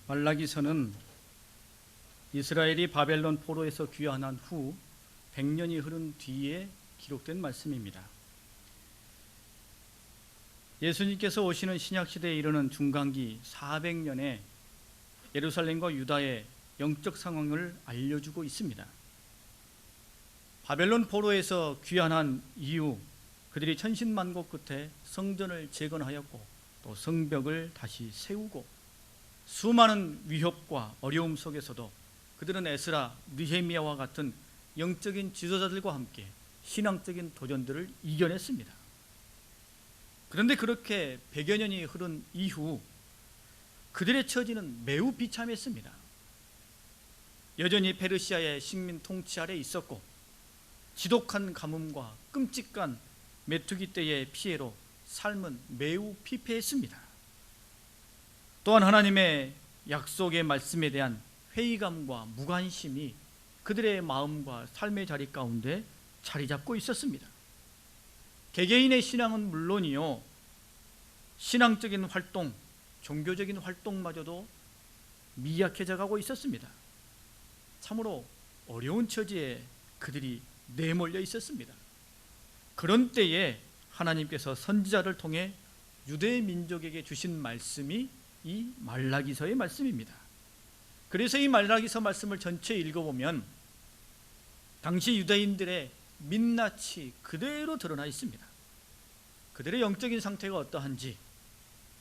말라기서는 이스라엘이 바벨론 포로에서 귀환한 후 100년이 흐른 뒤에 기록된 말씀입니다. 예수님께서 오시는 신약시대에 이르는 중간기 400년에 예루살렘과 유다의 영적 상황을 알려주고 있습니다. 바벨론 포로에서 귀환한 이후 그들이 천신만고 끝에 성전을 재건하였고 또 성벽을 다시 세우고 수많은 위협과 어려움 속에서도 그들은 에스라, 느헤미야와 같은 영적인 지도자들과 함께 신앙적인 도전들을 이겨냈습니다. 그런데 그렇게 100여 년이 흐른 이후 그들의 처지는 매우 비참했습니다. 여전히 페르시아의 식민 통치 아래 있었고 지독한 가뭄과 끔찍한 메뚜기 떼의 피해로 삶은 매우 피폐했습니다. 또한 하나님의 약속의 말씀에 대한 회의감과 무관심이 그들의 마음과 삶의 자리 가운데 자리 잡고 있었습니다. 개개인의 신앙은 물론이요, 신앙적인 활동, 종교적인 활동마저도 미약해져 가고 있었습니다. 참으로 어려운 처지에 그들이 내몰려 있었습니다. 그런 때에 하나님께서 선지자를 통해 유대 민족에게 주신 말씀이 이 말라기서의 말씀입니다. 그래서 이 말라기서 말씀을 전체 읽어보면 당시 유대인들의 민낯이 그대로 드러나 있습니다. 그들의 영적인 상태가 어떠한지,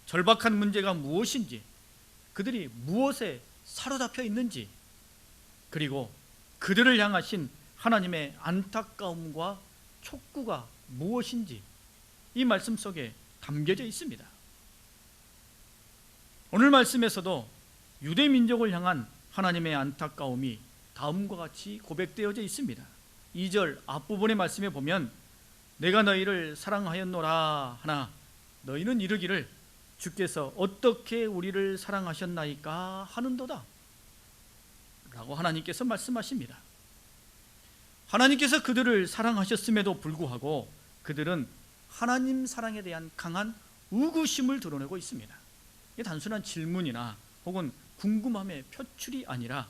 절박한 문제가 무엇인지, 그들이 무엇에 사로잡혀 있는지, 그리고 그들을 향하신 하나님의 안타까움과 촉구가 무엇인지 이 말씀 속에 담겨져 있습니다. 오늘 말씀에서도 유대 민족을 향한 하나님의 안타까움이 다음과 같이 고백되어져 있습니다. 2절 앞부분의 말씀에 보면 내가 너희를 사랑하였노라 하나 너희는 이르기를 주께서 어떻게 우리를 사랑하셨나이까 하는도다 라고 하나님께서 말씀하십니다. 하나님께서 그들을 사랑하셨음에도 불구하고 그들은 하나님 사랑에 대한 강한 의구심을 드러내고 있습니다. 이게 단순한 질문이나 혹은 궁금함의 표출이 아니라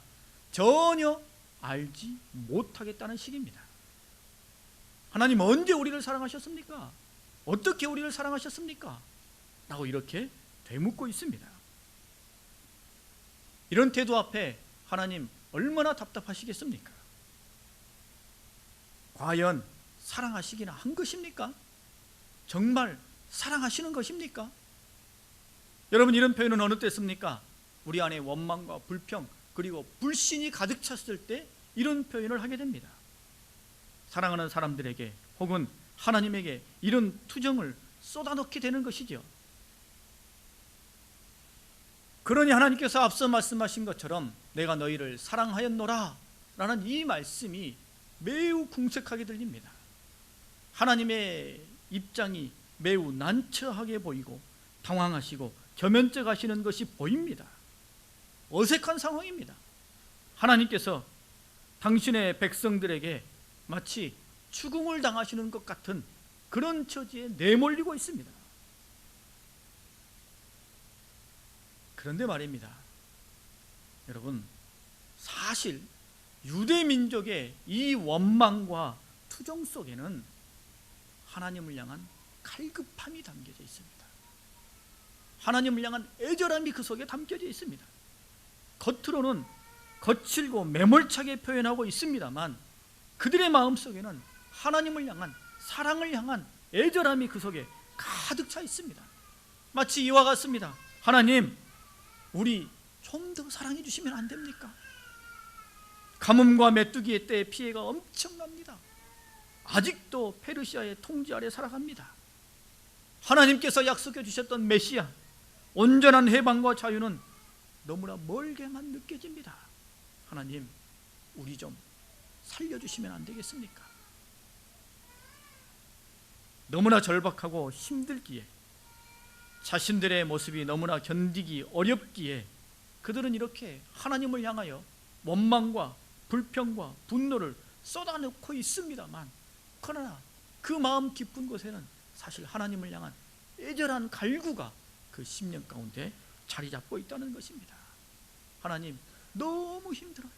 전혀 알지 못하겠다는 식입니다. 하나님 언제 우리를 사랑하셨습니까? 어떻게 우리를 사랑하셨습니까? 라고 이렇게 되묻고 있습니다. 이런 태도 앞에 하나님 얼마나 답답하시겠습니까? 과연 사랑하시기나 한 것입니까? 정말 사랑하시는 것입니까? 여러분, 이런 표현은 어느 때 씁니까? 우리 안에 원망과 불평 그리고 불신이 가득 찼을 때 이런 표현을 하게 됩니다. 사랑하는 사람들에게 혹은 하나님에게 이런 투정을 쏟아넣게 되는 것이죠. 그러니 하나님께서 앞서 말씀하신 것처럼 내가 너희를 사랑하였노라 라는 이 말씀이 매우 궁색하게 들립니다. 하나님의 입장이 매우 난처하게 보이고 당황하시고 겸연쩍 하시는 것이 보입니다. 어색한 상황입니다. 하나님께서 당신의 백성들에게 마치 추궁을 당하시는 것 같은 그런 처지에 내몰리고 있습니다. 그런데 말입니다, 여러분, 사실 유대 민족의 이 원망과 투정 속에는 하나님을 향한 갈급함이 담겨져 있습니다. 하나님을 향한 애절함이 그 속에 담겨져 있습니다. 겉으로는 거칠고 매몰차게 표현하고 있습니다만 그들의 마음속에는 하나님을 향한 사랑을 향한 애절함이 그 속에 가득 차 있습니다. 마치 이와 같습니다. 하나님, 우리 좀 더 사랑해 주시면 안 됩니까? 가뭄과 메뚜기의 때의 피해가 엄청납니다. 아직도 페르시아의 통치 아래 살아갑니다. 하나님께서 약속해 주셨던 메시아, 온전한 해방과 자유는 너무나 멀게만 느껴집니다. 하나님, 우리 좀 살려주시면 안 되겠습니까? 너무나 절박하고 힘들기에, 자신들의 모습이 너무나 견디기 어렵기에 그들은 이렇게 하나님을 향하여 원망과 불평과 분노를 쏟아놓고 있습니다만, 그러나 그 마음 깊은 곳에는 사실 하나님을 향한 애절한 갈구가 그 심령 가운데 자리 잡고 있다는 것입니다. 하나님 너무 힘들어요.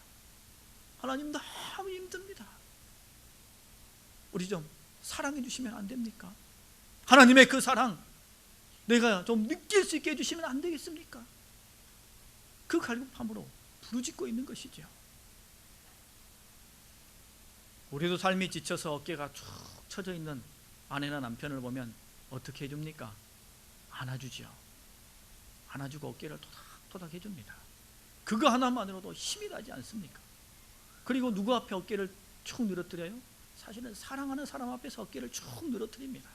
하나님 너무 힘듭니다. 우리 좀 사랑해 주시면 안 됩니까? 하나님의 그 사랑 내가 좀 느낄 수 있게 해주시면 안 되겠습니까? 그 갈급함으로 부르짖고 있는 것이죠. 우리도 삶이 지쳐서 어깨가 쭉 처져 있는 아내나 남편을 보면 어떻게 해줍니까? 안아주지요. 안아주고 어깨를 토닥토닥 해줍니다. 그거 하나만으로도 힘이 나지 않습니까? 그리고 누구 앞에 어깨를 쭉 늘어뜨려요? 사실은 사랑하는 사람 앞에서 어깨를 쭉 늘어뜨립니다.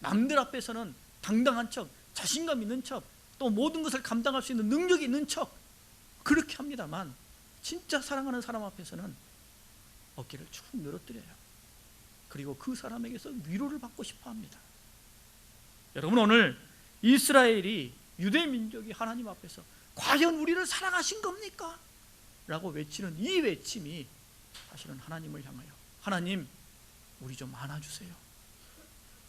남들 앞에서는 당당한 척, 자신감 있는 척, 또 모든 것을 감당할 수 있는 능력이 있는 척 그렇게 합니다만, 진짜 사랑하는 사람 앞에서는 어깨를 쭉 늘어뜨려요. 그리고 그 사람에게서 위로를 받고 싶어 합니다. 여러분, 오늘 이스라엘이, 유대 민족이 하나님 앞에서 과연 우리를 사랑하신 겁니까? 라고 외치는 이 외침이 사실은 하나님을 향하여, 하나님 우리 좀 안아주세요,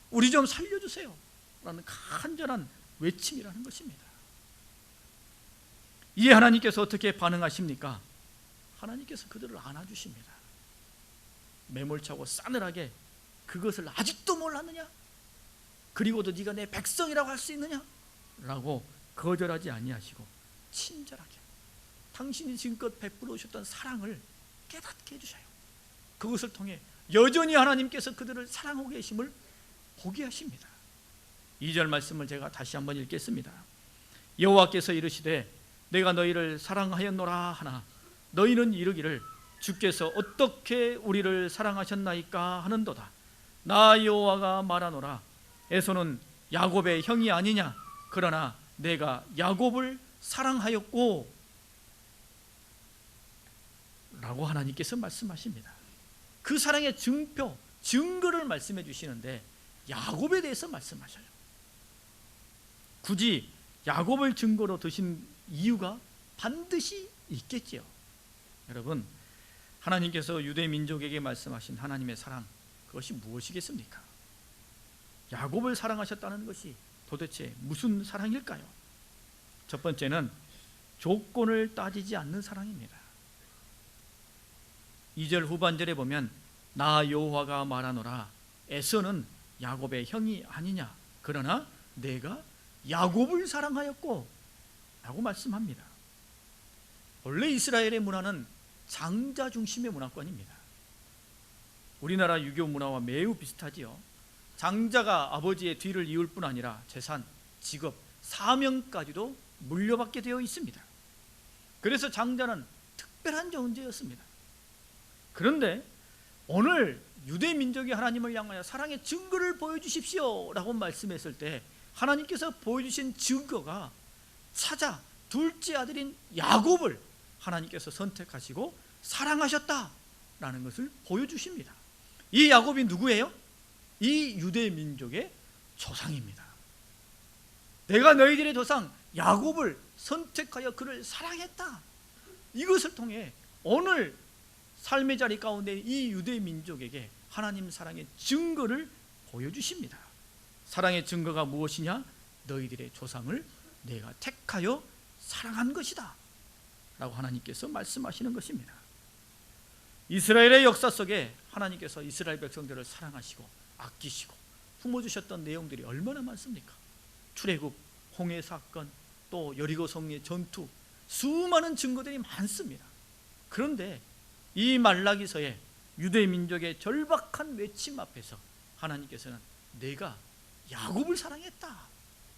우리 좀 살려주세요 라는 간절한 외침이라는 것입니다. 이에 하나님께서 어떻게 반응하십니까? 하나님께서 그들을 안아주십니다. 매몰차고 싸늘하게 그것을 아직도 몰랐느냐? 그리고도 네가 내 백성이라고 할 수 있느냐? 라고 거절하지 아니하시고 친절하게 당신이 지금껏 베풀어 오셨던 사랑을 깨닫게 해주셔요. 그것을 통해 여전히 하나님께서 그들을 사랑하고 계심을 보게 하십니다. 2절 말씀을 제가 다시 한번 읽겠습니다. 여호와께서 이르시되 내가 너희를 사랑하였노라 하나 너희는 이르기를 주께서 어떻게 우리를 사랑하셨나이까 하는도다. 나 여호와가 말하노라 에서는 야곱의 형이 아니냐? 그러나 내가 야곱을 사랑하였고 라고 하나님께서 말씀하십니다. 그 사랑의 증표, 증거를 말씀해 주시는데 야곱에 대해서 말씀하셔요. 굳이 야곱을 증거로 드신 이유가 반드시 있겠지요. 여러분, 하나님께서 유대 민족에게 말씀하신 하나님의 사랑, 그것이 무엇이겠습니까? 야곱을 사랑하셨다는 것이 도대체 무슨 사랑일까요? 첫 번째는 조건을 따지지 않는 사랑입니다. 2절 후반절에 보면 나 여호와가 말하노라 에서는 야곱의 형이 아니냐? 그러나 내가 야곱을 사랑하였고 라고 말씀합니다. 원래 이스라엘의 문화는 장자 중심의 문화권입니다. 우리나라 유교 문화와 매우 비슷하지요. 장자가 아버지의 뒤를 이을 뿐 아니라 재산, 직업, 사명까지도 물려받게 되어 있습니다. 그래서 장자는 특별한 존재였습니다. 그런데 오늘 유대 민족이 하나님을 향하여 사랑의 증거를 보여주십시오 라고 말씀했을 때 하나님께서 보여주신 증거가 차자 둘째 아들인 야곱을 하나님께서 선택하시고 사랑하셨다라는 것을 보여주십니다. 이 야곱이 누구예요? 이 유대 민족의 조상입니다. 내가 너희들의 조상 야곱을 선택하여 그를 사랑했다. 이것을 통해 오늘 삶의 자리 가운데 이 유대 민족에게 하나님 사랑의 증거를 보여주십니다. 사랑의 증거가 무엇이냐? 너희들의 조상을 내가 택하여 사랑한 것이다 라고 하나님께서 말씀하시는 것입니다. 이스라엘의 역사 속에 하나님께서 이스라엘 백성들을 사랑하시고 아끼시고 품어주셨던 내용들이 얼마나 많습니까? 출애굽, 홍해 사건, 또 여리고 성의 전투, 수많은 증거들이 많습니다. 그런데 이 말라기서의 유대 민족의 절박한 외침 앞에서 하나님께서는 내가 야곱을 사랑했다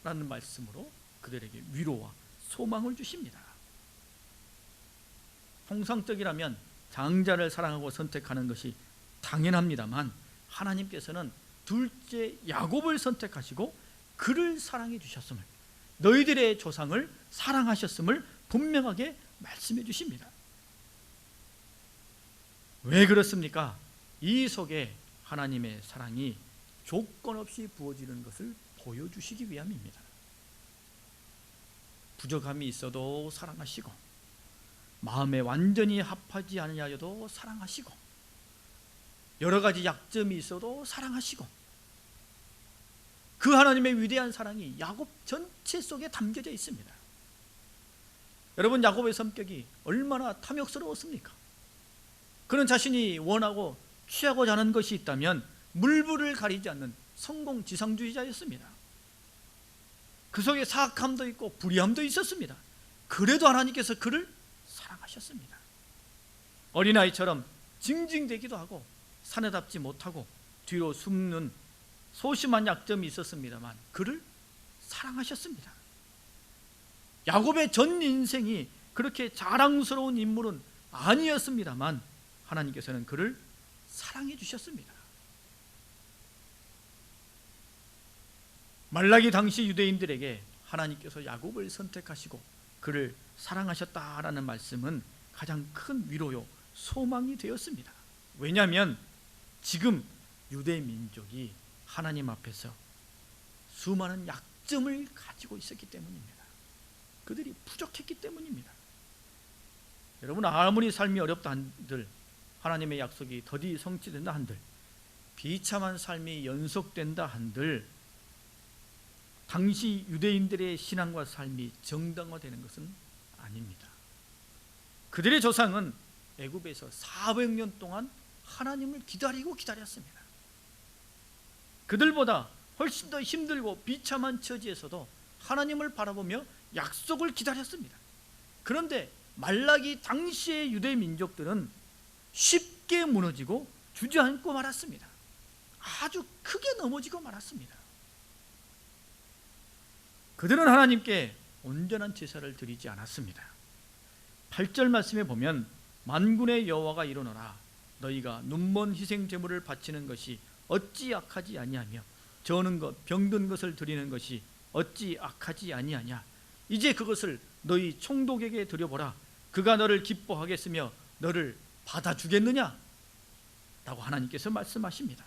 라는 말씀으로 그들에게 위로와 소망을 주십니다. 통상적이라면 장자를 사랑하고 선택하는 것이 당연합니다만 하나님께서는 둘째 야곱을 선택하시고 그를 사랑해 주셨음을, 너희들의 조상을 사랑하셨음을 분명하게 말씀해 주십니다. 왜 그렇습니까? 이 속에 하나님의 사랑이 조건 없이 부어지는 것을 보여주시기 위함입니다. 부족함이 있어도 사랑하시고 마음에 완전히 합하지 않으려도 사랑하시고 여러 가지 약점이 있어도 사랑하시고 그 하나님의 위대한 사랑이 야곱 전체 속에 담겨져 있습니다. 여러분, 야곱의 성격이 얼마나 탐욕스러웠습니까? 그는 자신이 원하고 취하고자 하는 것이 있다면 물불을 가리지 않는 성공지상주의자였습니다. 그 속에 사악함도 있고 불의함도 있었습니다. 그래도 하나님께서 그를 사랑하셨습니다. 어린아이처럼 징징대기도 하고 사내답지 못하고 뒤로 숨는 소심한 약점이 있었습니다만 그를 사랑하셨습니다. 야곱의 전 인생이 그렇게 자랑스러운 인물은 아니었습니다만 하나님께서는 그를 사랑해 주셨습니다. 말라기 당시 유대인들에게 하나님께서 야곱을 선택하시고 그를 사랑하셨다라는 말씀은 가장 큰 위로요 소망이 되었습니다. 왜냐하면 지금 유대 민족이 하나님 앞에서 수많은 약점을 가지고 있었기 때문입니다. 그들이 부족했기 때문입니다. 여러분, 아무리 삶이 어렵다 한들, 하나님의 약속이 더디 성취된다 한들, 비참한 삶이 연속된다 한들, 당시 유대인들의 신앙과 삶이 정당화되는 것은 아닙니다. 그들의 조상은 애굽에서 400년 동안 하나님을 기다렸습니다. 그들보다 훨씬 더 힘들고 비참한 처지에서도 하나님을 바라보며 약속을 기다렸습니다. 그런데 말라기 당시의 유대 민족들은 쉽게 무너지고 주저앉고 말았습니다. 아주 크게 넘어지고 말았습니다. 그들은 하나님께 온전한 제사를 드리지 않았습니다. 8절 말씀에 보면 만군의 여호와가 이르노라 너희가 눈먼 희생 제물을 바치는 것이 어찌 악하지 아니하며 저는 것 병든 것을 드리는 것이 어찌 악하지 아니하냐 이제 그것을 너희 총독에게 드려보라 그가 너를 기뻐하겠으며 너를 받아주겠느냐 라고 하나님께서 말씀하십니다.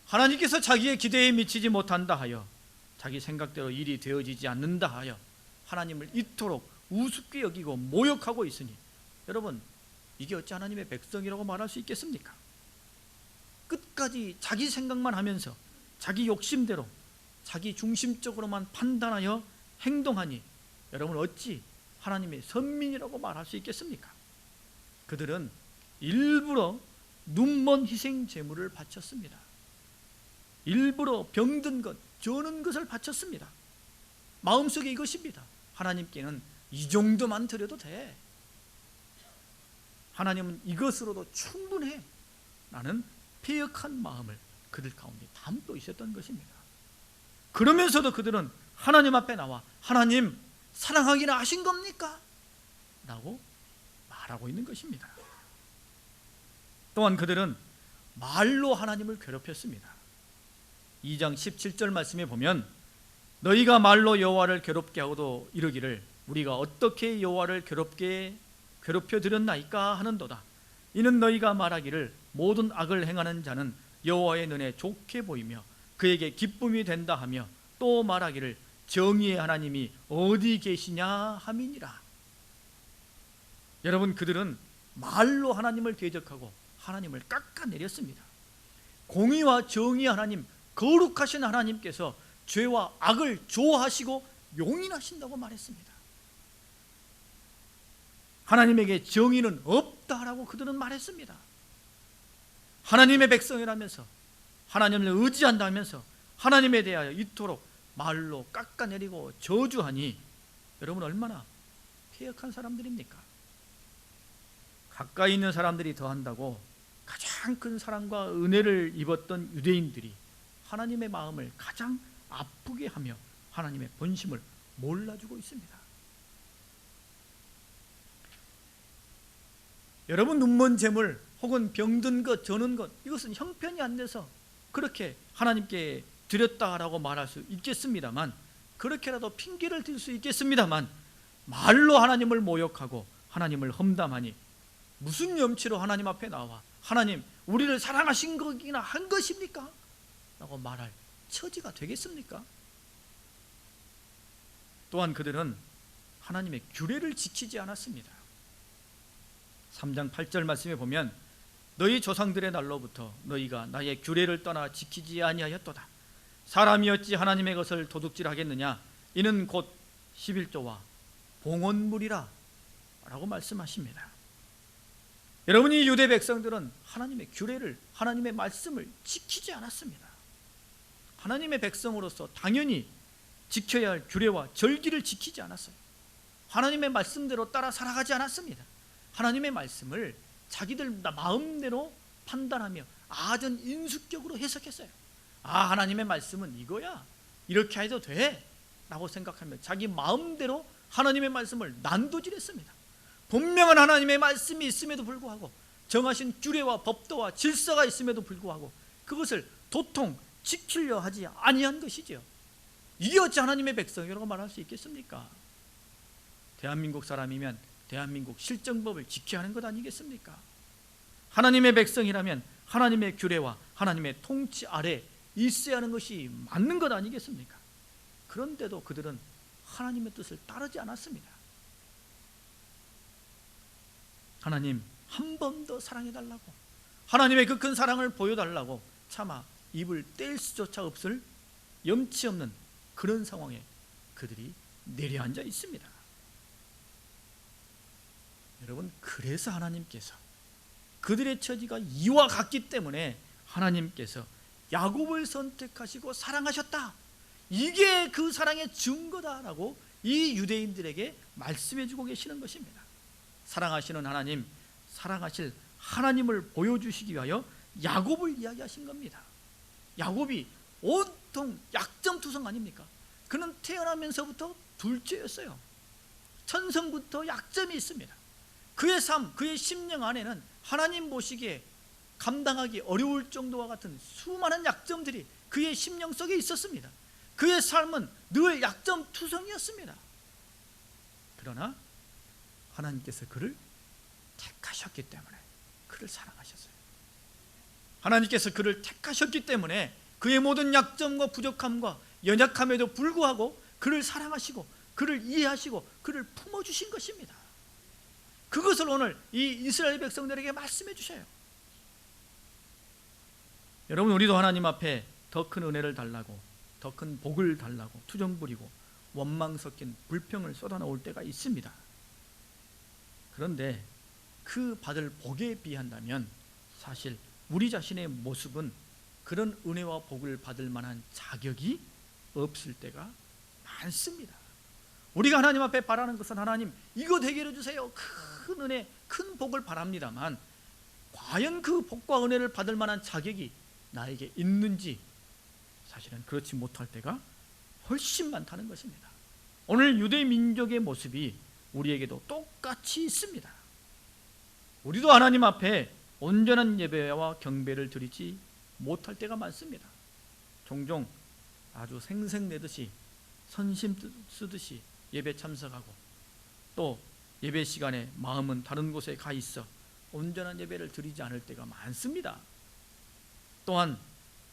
하나님께서 자기의 기대에 미치지 못한다 하여 자기 생각대로 일이 되어지지 않는다 하여 하나님을 이토록 우습게 여기고 모욕하고 있으니 여러분, 이게 어찌 하나님의 백성이라고 말할 수 있겠습니까? 끝까지 자기 생각만 하면서 자기 욕심대로 자기 중심적으로만 판단하여 행동하니 여러분, 어찌 하나님의 선민이라고 말할 수 있겠습니까? 그들은 일부러 눈먼 희생 제물을 바쳤습니다. 일부러 병든 것, 저는 것을 바쳤습니다. 마음속에 이것입니다. 하나님께는 이 정도만 드려도 돼. 하나님은 이것으로도 충분해. 라는 패역한 마음을 그들 가운데 담고 있었던 것입니다. 그러면서도 그들은 하나님 앞에 나와 하나님 사랑하기나 하신 겁니까? 라고 말하고 있는 것입니다. 또한 그들은 말로 하나님을 괴롭혔습니다. 2장 17절 말씀에 보면 너희가 말로 여호와를 괴롭게 하고도 이르기를 우리가 어떻게 여호와를 괴롭혀 드렸나이까 하는도다. 이는 너희가 말하기를 모든 악을 행하는 자는 여호와의 눈에 좋게 보이며 그에게 기쁨이 된다 하며 또 말하기를 정의의 하나님이 어디 계시냐 함이니라. 여러분, 그들은 말로 하나님을 대적하고 하나님을 깎아내렸습니다. 공의와 정의의 하나님, 거룩하신 하나님께서 죄와 악을 좋아하시고 용인하신다고 말했습니다. 하나님에게 정의는 없다라고 그들은 말했습니다. 하나님의 백성이라면서 하나님을 의지한다면서 하나님에 대하여 이토록 말로 깎아내리고 저주하니 여러분, 얼마나 패역한 사람들입니까? 가까이 있는 사람들이 더한다고 가장 큰 사랑과 은혜를 입었던 유대인들이 하나님의 마음을 가장 아프게 하며 하나님의 본심을 몰라주고 있습니다. 여러분, 눈먼 재물 혹은 병든 것, 저는 것, 이것은 형편이 안 돼서 그렇게 하나님께 드렸다라고 말할 수 있겠습니다만, 그렇게라도 핑계를 댈 수 있겠습니다만, 말로 하나님을 모욕하고 하나님을 험담하니 무슨 염치로 하나님 앞에 나와 하나님 우리를 사랑하신 거기나 한 것입니까? 라고 말할 처지가 되겠습니까? 또한 그들은 하나님의 규례를 지키지 않았습니다. 3장 8절 말씀에 보면 너희 조상들의 날로부터 너희가 나의 규례를 떠나 지키지 아니하였도다. 사람이 어찌 하나님의 것을 도둑질하겠느냐? 이는 곧 11조와 봉헌물이라 라고 말씀하십니다. 여러분, 이 유대 백성들은 하나님의 규례를, 하나님의 말씀을 지키지 않았습니다. 하나님의 백성으로서 당연히 지켜야 할 규례와 절기를 지키지 않았어요. 하나님의 말씀대로 따라 살아가지 않았습니다. 하나님의 말씀을 자기들 마음대로 판단하며 아전 인수격으로 해석했어요. 하나님의 말씀은 이거야, 이렇게 해도 돼 라고 생각하며 자기 마음대로 하나님의 말씀을 난도질했습니다. 분명한 하나님의 말씀이 있음에도 불구하고, 정하신 규례와 법도와 질서가 있음에도 불구하고 그것을 도통 지키려 하지 아니한 것이지요. 이게 어찌 하나님의 백성이라고 말할 수 있겠습니까? 대한민국 사람이면 대한민국 실정법을 지켜야 하는 것 아니겠습니까? 하나님의 백성이라면 하나님의 규례와 하나님의 통치 아래 있어야 하는 것이 맞는 것 아니겠습니까? 그런데도 그들은 하나님의 뜻을 따르지 않았습니다. 하나님, 한 번 더 사랑해달라고, 하나님의 그 큰 사랑을 보여달라고 차마 입을 뗄 수조차 없을 염치 없는 그런 상황에 그들이 내려앉아 있습니다. 여러분, 그래서 하나님께서 그들의 처지가 이와 같기 때문에 하나님께서 야곱을 선택하시고 사랑하셨다, 이게 그 사랑의 증거다라고 이 유대인들에게 말씀해 주고 계시는 것입니다. 사랑하시는 하나님, 사랑하실 하나님을 보여주시기 위하여 야곱을 이야기하신 겁니다. 야곱이 온통 약점투성 아닙니까? 그는 태어나면서부터 둘째였어요. 천성부터 약점이 있습니다. 그의 삶, 그의 심령 안에는 하나님 보시기에 감당하기 어려울 정도와 같은 수많은 약점들이 그의 심령 속에 있었습니다. 그의 삶은 늘 약점투성이었습니다. 그러나 하나님께서 그를 택하셨기 때문에 그를 사랑하셨어요. 하나님께서 그를 택하셨기 때문에 그의 모든 약점과 부족함과 연약함에도 불구하고 그를 사랑하시고 그를 이해하시고 그를 품어주신 것입니다. 그것을 오늘 이 이스라엘 백성들에게 말씀해 주셔요. 여러분, 우리도 하나님 앞에 더 큰 은혜를 달라고, 더 큰 복을 달라고 투정 부리고 원망 섞인 불평을 쏟아놓을 때가 있습니다. 그런데 그 받을 복에 비한다면 사실 우리 자신의 모습은 그런 은혜와 복을 받을 만한 자격이 없을 때가 많습니다. 우리가 하나님 앞에 바라는 것은 하나님 이거 되게 해주세요, 큰 은혜, 큰 복을 바랍니다만 과연 그 복과 은혜를 받을 만한 자격이 나에게 있는지 사실은 그렇지 못할 때가 훨씬 많다는 것입니다. 오늘 유대 민족의 모습이 우리에게도 똑같이 있습니다. 우리도 하나님 앞에 온전한 예배와 경배를 드리지 못할 때가 많습니다. 종종 아주 생색내듯이 선심 쓰듯이 예배 참석하고 또 예배 시간에 마음은 다른 곳에 가 있어 온전한 예배를 드리지 않을 때가 많습니다. 또한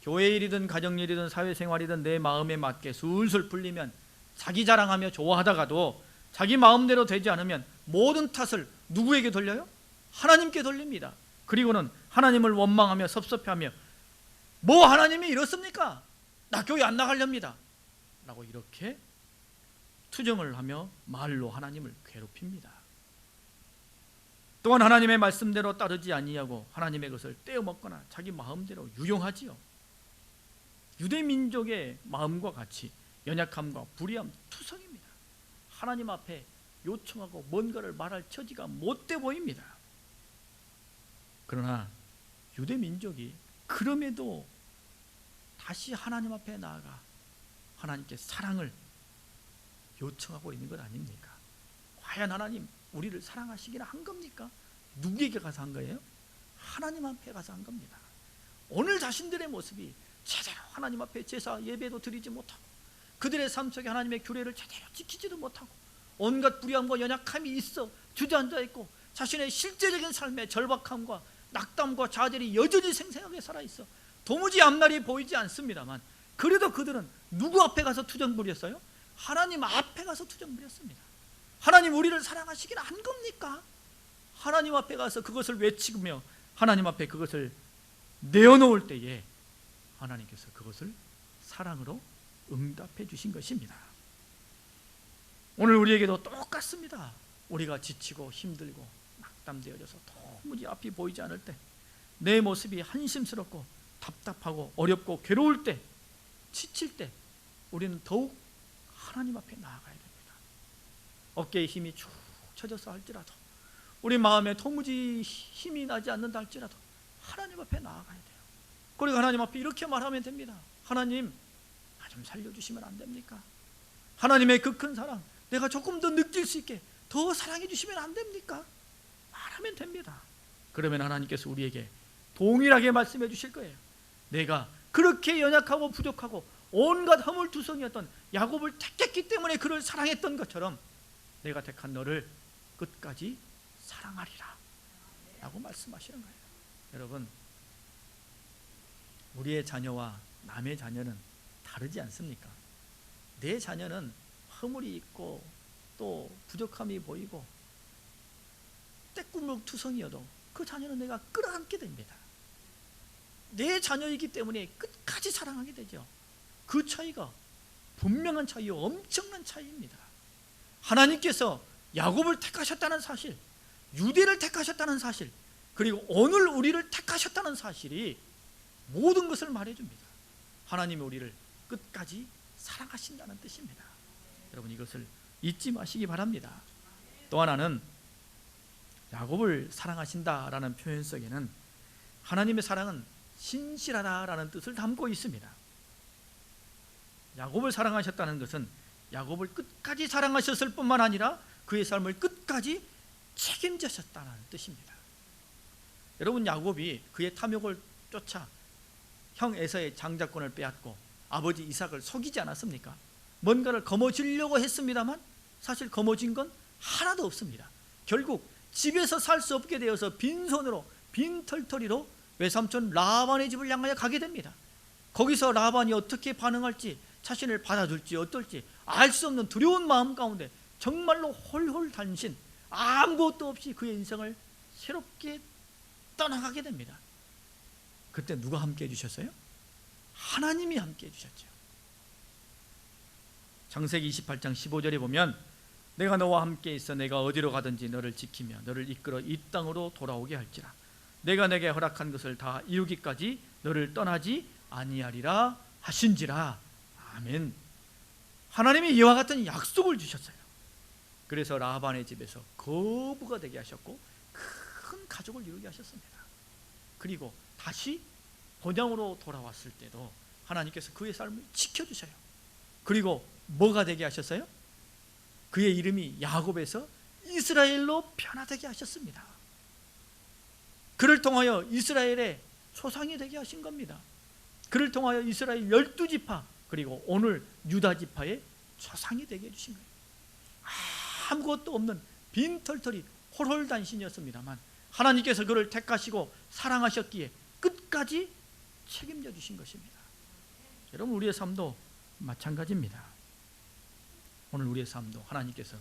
교회 일이든 가정 일이든 사회생활이든 내 마음에 맞게 술술 풀리면 자기 자랑하며 좋아하다가도 자기 마음대로 되지 않으면 모든 탓을 누구에게 돌려요? 하나님께 돌립니다. 그리고는 하나님을 원망하며 섭섭해하며 뭐 하나님이 이렇습니까? 나 교회 안 나가렵니다 라고 이렇게 투정을 하며 말로 하나님을 괴롭힙니다. 또한 하나님의 말씀대로 따르지 아니하고 하나님의 것을 떼어먹거나 자기 마음대로 유용하지요. 유대 민족의 마음과 같이 연약함과 불의함 투성입니다. 하나님 앞에 요청하고 뭔가를 말할 처지가 못돼 보입니다. 그러나 유대 민족이 그럼에도 다시 하나님 앞에 나아가 하나님께 사랑을 요청하고 있는 것 아닙니까? 과연 하나님 우리를 사랑하시기나 한 겁니까? 누구에게 가서 한 거예요? 하나님 앞에 가서 한 겁니다. 오늘 자신들의 모습이 제대로 하나님 앞에 제사 예배도 드리지 못하고 그들의 삶 속에 하나님의 규례를 제대로 지키지도 못하고 온갖 불의함과 연약함이 있어 주저앉아 있고 자신의 실제적인 삶의 절박함과 낙담과 좌절이 여전히 생생하게 살아있어 도무지 앞날이 보이지 않습니다만 그래도 그들은 누구 앞에 가서 투정 부렸어요? 하나님 앞에 가서 투정 부렸습니다. 하나님 우리를 사랑하시기나 한 겁니까? 하나님 앞에 가서 그것을 외치며 하나님 앞에 그것을 내어놓을 때에 하나님께서 그것을 사랑으로 응답해 주신 것입니다. 오늘 우리에게도 똑같습니다. 우리가 지치고 힘들고 낙담되어져서 도무지 앞이 보이지 않을 때, 내 모습이 한심스럽고 답답하고 어렵고 괴로울 때, 지칠 때 우리는 더욱 하나님 앞에 나아가야 됩니다. 어깨에 힘이 축 처져서 할지라도, 우리 마음에 도무지 힘이 나지 않는다 할지라도 하나님 앞에 나아가야 돼요. 그리고 하나님 앞에 이렇게 말하면 됩니다. 하나님, 나 좀 살려주시면 안 됩니까? 하나님의 그 큰 사랑 내가 조금 더 느낄 수 있게 더 사랑해 주시면 안 됩니까? 말하면 됩니다. 그러면 하나님께서 우리에게 동일하게 말씀해 주실 거예요. 내가 그렇게 연약하고 부족하고 온갖 허물투성이었던 야곱을 택했기 때문에 그를 사랑했던 것처럼 내가 택한 너를 끝까지 사랑하리라 라고 말씀하시는 거예요. 여러분, 우리의 자녀와 남의 자녀는 다르지 않습니까? 내 자녀는 허물이 있고 또 부족함이 보이고 떼꾸물투성이어도 그 자녀는 내가 끌어안게 됩니다. 내 자녀이기 때문에 끝까지 사랑하게 되죠. 그 차이가 분명한 차이요, 엄청난 차이입니다. 하나님께서 야곱을 택하셨다는 사실, 유대를 택하셨다는 사실, 그리고 오늘 우리를 택하셨다는 사실이 모든 것을 말해줍니다. 하나님이 우리를 끝까지 사랑하신다는 뜻입니다. 여러분, 이것을 잊지 마시기 바랍니다. 또 하나는 야곱을 사랑하신다라는 표현 속에는 하나님의 사랑은 신실하다라는 뜻을 담고 있습니다. 야곱을 사랑하셨다는 것은 야곱을 끝까지 사랑하셨을 뿐만 아니라 그의 삶을 끝까지 책임지셨다는 뜻입니다. 여러분, 야곱이 그의 탐욕을 쫓아 형 에서의 장자권을 빼앗고 아버지 이삭을 속이지 않았습니까? 뭔가를 거머쥐려고 했습니다만 사실 거머쥔 건 하나도 없습니다. 결국 집에서 살 수 없게 되어서 빈손으로, 빈털터리로 외삼촌 라반의 집을 향하여 가게 됩니다. 거기서 라반이 어떻게 반응할지, 자신을 받아줄지 어떨지 알 수 없는 두려운 마음 가운데 정말로 홀홀단신, 아무것도 없이 그의 인생을 새롭게 떠나가게 됩니다. 그때 누가 함께 해주셨어요? 하나님이 함께 해주셨죠. 창세기 28장 15절에 보면 내가 너와 함께 있어 내가 어디로 가든지 너를 지키며 너를 이끌어 이 땅으로 돌아오게 할지라. 내가 내게 허락한 것을 다 이루기까지 너를 떠나지 아니하리라 하신지라. 아멘. 하나님이 이와 같은 약속을 주셨어요. 그래서 라반의 집에서 거부가 되게 하셨고 큰 가족을 이루게 하셨습니다. 그리고 다시 본향으로 돌아왔을 때도 하나님께서 그의 삶을 지켜주셔요. 그리고 뭐가 되게 하셨어요? 그의 이름이 야곱에서 이스라엘로 변화되게 하셨습니다. 그를 통하여 이스라엘의 초상이 되게 하신 겁니다. 그를 통하여 이스라엘 12지파 그리고 오늘 유다지파의 초상이 되게 해주신 거예요. 아무것도 없는 빈털터리 홀홀단신이었습니다만 하나님께서 그를 택하시고 사랑하셨기에 끝까지 책임져 주신 것입니다. 여러분, 우리의 삶도 마찬가지입니다. 오늘 우리의 삶도 하나님께서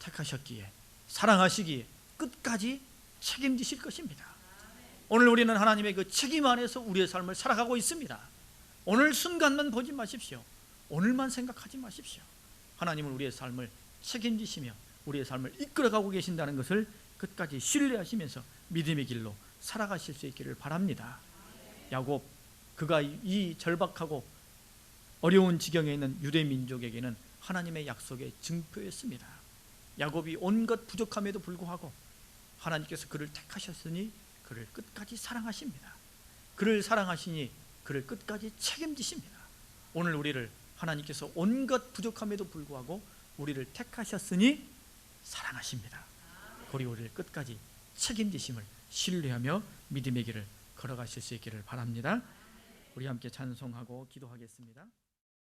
택하셨기에, 사랑하시기에 끝까지 책임지실 것입니다. 오늘 우리는 하나님의 그 책임 안에서 우리의 삶을 살아가고 있습니다. 오늘 순간만 보지 마십시오. 오늘만 생각하지 마십시오. 하나님은 우리의 삶을 책임지시며 우리의 삶을 이끌어가고 계신다는 것을 끝까지 신뢰하시면서 믿음의 길로 살아가실 수 있기를 바랍니다. 야곱, 그가 이 절박하고 어려운 지경에 있는 유대 민족에게는 하나님의 약속의 증표였습니다. 야곱이 온갖 부족함에도 불구하고 하나님께서 그를 택하셨으니 그를 끝까지 사랑하십니다. 그를 사랑하시니 그를 끝까지 책임지십니다. 오늘 우리를 하나님께서 온갖 부족함에도 불구하고 우리를 택하셨으니 사랑하십니다. 그리고 우리를 끝까지 책임지심을 신뢰하며 믿음의 길을 걸어가실 수 있기를 바랍니다. 우리 함께 찬송하고 기도하겠습니다.